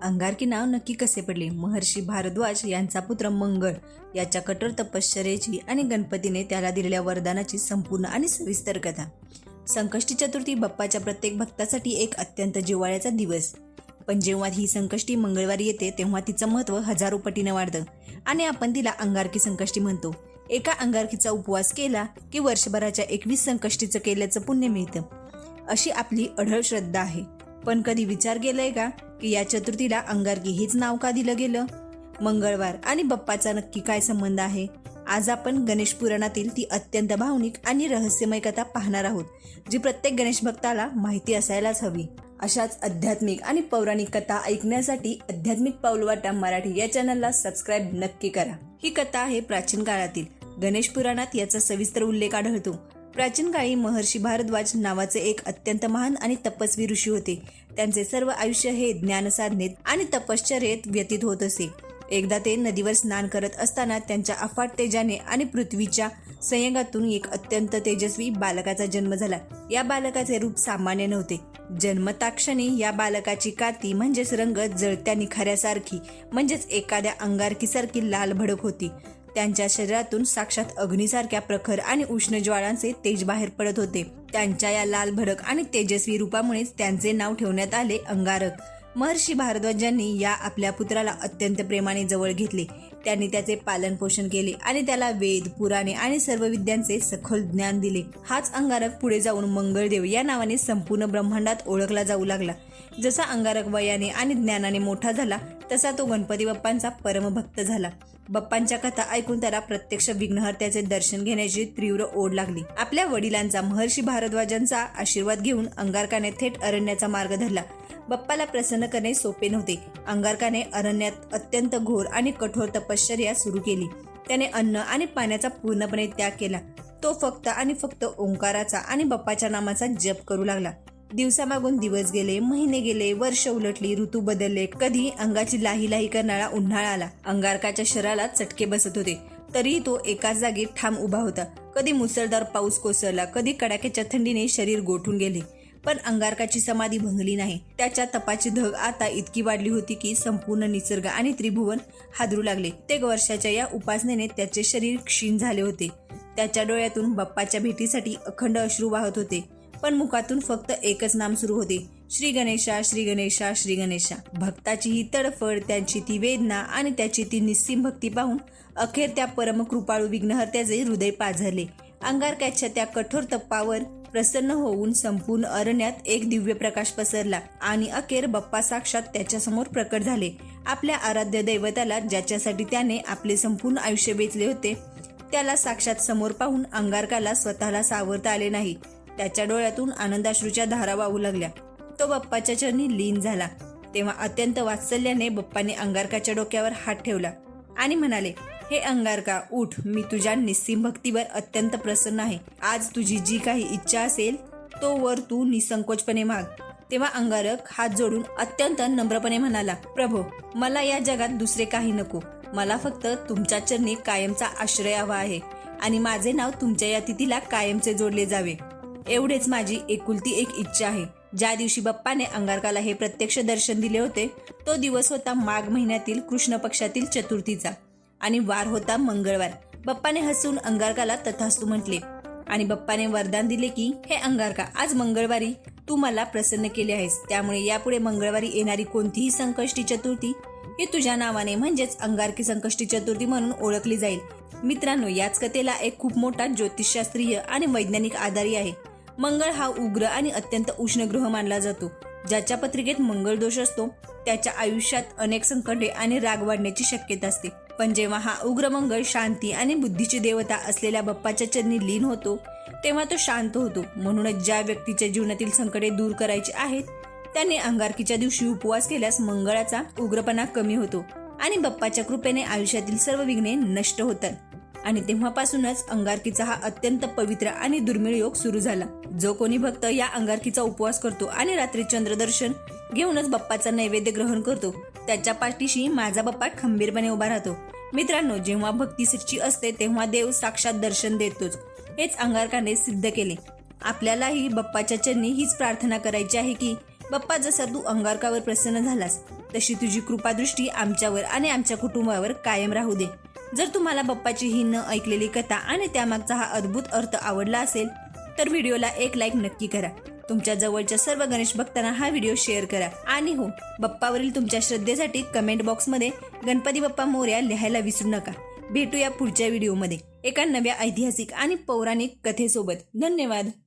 अंगारकी नाव नक्की कसे पडले? महर्षी भारद्वाज यांचा पुत्र मंगळ याच्या कठोर तपश्चर्येची आणि गणपतीने त्याला दिलेल्या वरदानाची संपूर्ण आणि सविस्तर कथा. संकष्टी चतुर्थी बाप्पाच्या प्रत्येक भक्तासाठी एक अत्यंत जिव्हाळ्याचा दिवस. पण जेव्हा ही संकष्टी मंगळवारी येते तेव्हा तिचं महत्त्व हजारो पटीने वाढतं आणि आपण तिला अंगारकी संकष्टी म्हणतो. एका अंगारकीचा उपवास केला की वर्षभराच्या 21 संकष्टीचं केल्याचं पुण्य मिळतं, अशी आपली अढळ श्रद्धा आहे. पण कधी विचार केलाय का की या चतुर्थीला अंगारकी हेच नाव का दिलं गेलं? मंगळवार आणि बाप्पाचा नक्की काय संबंध आहे? आज आपण गणेश पुराणातील ती अत्यंत भावनिक आणि रहस्यमय कथा पाहणार आहोत, जी प्रत्येक गणेश भक्ताला माहिती असायलाच हवी. अशाच आध्यात्मिक आणि पौराणिक कथा ऐकण्यासाठी आध्यात्मिक पाऊलवाटा मराठी या चॅनलला सबस्क्राईब नक्की करा. ही कथा आहे प्राचीन काळातील. गणेश पुराणात याचा सविस्तर उल्लेख आढळतो. प्राचीन काळी महर्षी भारद्वाज नावाचे एक अत्यंत महान आणि तपस्वी ऋषी होते. त्यांचे सर्व आयुष्य हे ज्ञानसाधनेत आणि तपश्चर्येत व्यतीत होत असे. एकदा ते नदीवर स्नान करत असताना त्यांच्या अफाट तेजाने आणि पृथ्वीच्या संयोगातून एक अत्यंत तेजस्वी बालकाचा जन्म झाला. या बालकाचे रूप सामान्य नव्हते. जन्मताक्षणी या बालकाची काती म्हणजेच रंगत जळत्या निखाऱ्यासारखी म्हणजेच एखाद्या अंगारकीसारखी लाल भडक होती. त्यांच्या शरीरातून साक्षात अग्नीसारख्या प्रखर आणि उष्ण ज्वाळांचे तेज बाहेर पडत होते. त्यांच्या या लाल भडक आणि तेजस्वी रूपामुळेच त्यांचे नाव ठेवण्यात आले अंगारक. महर्षी भारद्वाजांनी या आपल्या पुत्राला अत्यंत प्रेमाने जवळ घेतले. त्यांनी त्याचे पालन पोषण केले आणि त्याला वेद, पुराणे आणि सर्व विद्यांचे सखोल ज्ञान दिले. हाच अंगारक पुढे जाऊन मंगळदेव या नावाने संपूर्ण ब्रह्मांडात ओळखला जाऊ लागला. जसा अंगारक वयाने आणि ज्ञानाने मोठा झाला तसा तो गणपती बाप्पांचा परमभक्त झाला. बाप्पांच्या कथा ऐकून त्याला प्रत्यक्ष विघ्नहर्त्याचे दर्शन घेण्याची तीव्र ओढ लागली. आपल्या वडिलांचा महर्षी भारद्वाजांचा आशीर्वाद घेऊन अंगारकाने थेट अरण्याचा मार्ग धरला. बाप्पाला प्रसन्न करणे सोपे नव्हते. अंगारकाने अरण्यात अत्यंत घोर आणि कठोर तपश्चर्या सुरू केली. त्याने अन्न आणि पाण्याचा पूर्णपणे त्याग केला. तो फक्त आणि फक्त ओंकाराचा आणि बाप्पाच्या नामाचा जप करू लागला. दिवसामागून दिवस गेले, महिने गेले, वर्ष उलटली, ऋतू बदलले. कधी अंगाची लाही लाही करणारा उन्हाळा आला. अंगारकाच्या शरीराला चटके बसत होते, तरीही तो एकाच जागी ठाम उभा होता. कधी मुसळधार पाऊस कोसळला, कधी कडाक्याच्या थंडीने शरीर गोठून गेले, पण अंगारकाची समाधी भंगली नाही. त्याच्या तपाची धग आता इतकी वाढली होती की संपूर्ण निसर्ग आणि त्रिभुवन हादरू लागले. प्रत्येक वर्षाच्या या उपासनेने त्याचे शरीर क्षीण झाले होते. त्याच्या डोळ्यातून बाप्पाच्या भेटीसाठी अखंड अश्रू वाहत होते, पण मुखातून फक्त एकच नाम सुरू होते, श्री गणेशा, श्री गणेशा, श्री गणेशा. भक्ताची ही तडफड, त्यांची ती वेदना आणि त्याची ती निस्सीम भक्ती पाहून अखेर त्या परमकृपाळू विघ्नहर्त्याचे हृदय पाझरले. अंगारकाच्या त्या कठोर तपावर प्रसन्न होऊन संपूर्ण अरण्यात एक दिव्य प्रकाश पसरला आणि अखेर बाप्पा साक्षात त्याच्यासमोर प्रकट झाले. आपल्या आराध्य दैवताला, ज्याच्यासाठी त्याने आपले संपूर्ण आयुष्य वेचले होते, त्याला साक्षात समोर पाहून अंगारकाला स्वतःला सावरता आले नाही. त्याच्या डोळ्यातून आनंदाश्रूच्या धारा वाहू लागल्या. तो बाप्पाच्या चरणी लीन झाला. तेव्हा अत्यंत वात्सल्याने बाप्पाने अंगारकाच्या डोक्यावर हात ठेवला आणि म्हणाले, हे अंगारका, उठ. मी तुझ्या निस्सीम भक्तीवर अत्यंत प्रसन्न आहे. आज तुझी जी काही इच्छा असेल तो वर तू निसंकोचपणे माग. तेव्हा अंगारक हात जोडून अत्यंत नम्रपणे म्हणाला, प्रभो, मला या जगात दुसरे काही नको. मला फक्त तुमच्या चरणी कायमचा आश्रय हवा आहे आणि माझे नाव तुमच्या या तिथीला कायमचे जोडले जावे. एवढेच माझी एकुलती एक इच्छा आहे. ज्या दिवशी बाप्पाने अंगारकाला हे प्रत्यक्ष दर्शन दिले होते तो दिवस होता माघ महिन्यातील कृष्ण पक्षातील चतुर्थीचा आणि वार होता मंगळवार. बाप्पाने हसून अंगारकाला तथास्तु म्हटले आणि बाप्पाने वरदान दिले की, हे अंगारका, आज मंगळवारी तू मला प्रसन्न केले आहेस, त्यामुळे यापुढे मंगळवारी येणारी कोणतीही संकष्टी चतुर्थी ही तुझ्या नावाने म्हणजेच अंगारकी संकष्टी चतुर्थी म्हणून ओळखली जाईल. मित्रांनो, याच कथेला एक खूप मोठा ज्योतिषशास्त्रीय आणि वैज्ञानिक आधारही आहे. मंगळ हा उग्र आणि अत्यंत उष्ण ग्रह मानला जातो. ज्याच्या पत्रिकेत मंगळ दोष असतो त्याच्या आयुष्यात अनेक संकटे आणि राग वाढण्याची शक्यता असते. पण जेव्हा हा उग्र मंगळ शांती आणि बुद्धीची देवता असलेल्या बाप्पाच्या चरणी लीन होतो तेव्हा तो शांत होतो. म्हणूनच ज्या व्यक्तीच्या जीवनातील संकटे दूर करायची आहेत त्याने अंगारकीच्या दिवशी उपवास केल्यास मंगळाचा उग्रपणा कमी होतो आणि बाप्पाच्या कृपेने आयुष्यातील सर्व विघ्ने नष्ट होतात. आणि तेव्हापासूनच अंगारकीचा हा अत्यंत पवित्र आणि दुर्मिळ योग सुरू झाला. जो कोणी भक्त या अंगारकीचा उपवास करतो आणि रात्री चंद्रदर्शन घेऊनच बाप्पाचा नैवेद्य ग्रहण करतो त्याच्या पाठीशी माझा बाप्पा खंबीरपणे उभा राहतो. मित्रांनो, जेव्हा भक्ती सच्ची असते तेव्हा देव साक्षात दर्शन देतोच. हेच अंगारकाने सिद्ध केले. आपल्यालाही बाप्पाच्या चरणी हीच प्रार्थना करायची आहे की, बाप्पा, जसा तू अंगारकावर प्रसन्न झालास तशी तुझी कृपादृष्टी आमच्यावर आणि आमच्या कुटुंबावर कायम राहू दे. जर तुम्हाला बाप्पाची ही न ऐकलेली कथा आणि त्यामागचा हा अद्भुत अर्थ आवडला असेल तर व्हिडिओला एक लाईक नक्की करा. तुमच्या जवळच्या सर्व गणेश भक्तांना हा व्हिडिओ शेअर करा. आणि हो, बाप्पावरील तुमच्या श्रद्धेसाठी कमेंट बॉक्समध्ये गणपती बाप्पा मोरया लिहायला विसरू नका. भेटूया पुढच्या व्हिडिओमध्ये एका नव्या ऐतिहासिक आणि पौराणिक कथेसोबत. धन्यवाद.